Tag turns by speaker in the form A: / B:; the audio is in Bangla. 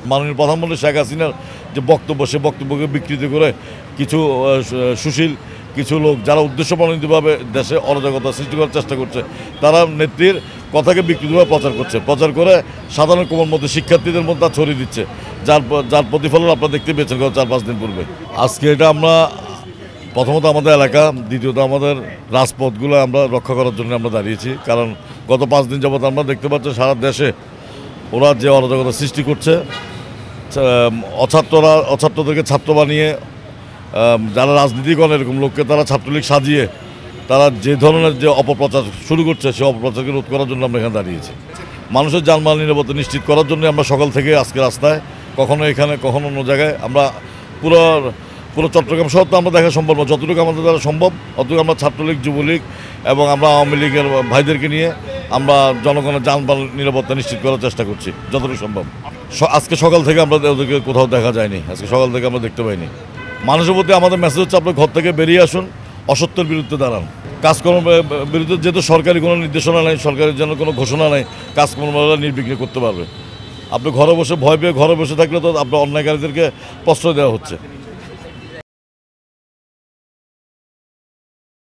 A: মাননীয় প্রধানমন্ত্রী শেখ হাসিনার যে বক্তব্য, সে বক্তব্যকে বিকৃত করে কিছু সুশীল কিছু লোক যারা উদ্দেশ্যপ্রণোদিতভাবে দেশে অরাজকতা সৃষ্টি করার চেষ্টা করছে, তারা নেত্রীর কথাকে বিকৃতভাবে প্রচার করে সাধারণ কমর মধ্যে শিক্ষার্থীদের মধ্যে তা ছড়িয়ে দিচ্ছে, যার প্রতিফলন আপনারা দেখতে পেয়েছেন গত 4-5 দিন পূর্বে। আজকে এটা আমরা প্রথমত আমাদের এলাকা, দ্বিতীয়ত আমাদের রাজপথগুলো আমরা রক্ষা করার জন্য আমরা দাঁড়িয়েছি। কারণ গত 5 দিন যাবত আমরা দেখতে পাচ্ছি সারা দেশে ওরা যে অরাজকতা সৃষ্টি করছে, অছাত্রদেরকে ছাত্র বানিয়ে যারা রাজনীতিকরণ এরকম লোককে তারা ছাত্রলীগ সাজিয়ে তারা যে ধরনের যে অপপ্রচার শুরু করছে, সেই অপপ্রচারকে রোধ করার জন্য আমরা এখানে দাঁড়িয়েছি। মানুষের জানমাল নিরাপত্তা নিশ্চিত করার জন্য আমরা সকাল থেকে আজকে রাস্তায়, কখনো এখানে কখনো অন্য জায়গায়, আমরা পুরো চট্টগ্রাম শহর তো আমরা দেখা সম্ভব না, যতটুকু আমাদের দ্বারা সম্ভব অতটুকু আমরা ছাত্রলীগ, যুবলীগ এবং আমরা আওয়ামী লীগের ভাইদেরকে নিয়ে আমরা জনগণের যানবাহন নিরাপত্তা নিশ্চিত করার চেষ্টা করছি যতটুকু সম্ভব। আজকে সকাল থেকে আমরা ওদেরকে কোথাও দেখা যায়নি, আজকে সকাল থেকে আমরা দেখতে পাইনি। মানুষের প্রতি আমাদের মেসেজ হচ্ছে, আপনার ঘর থেকে বেরিয়ে আসুন, অসত্যের বিরুদ্ধে দাঁড়ান। কাজকর্মের বিরুদ্ধে যেহেতু সরকারি কোনো নির্দেশনা নেই, সরকারের জন্য কোনো ঘোষণা নেই, কাজকর্মরা নির্বিঘ্নে করতে পারবে। আপনি ঘরে বসে ভয় পেয়ে ঘরে বসে থাকলে তো আপনার অন্যায়কারীদেরকে প্রশ্রয় দেওয়া হচ্ছে।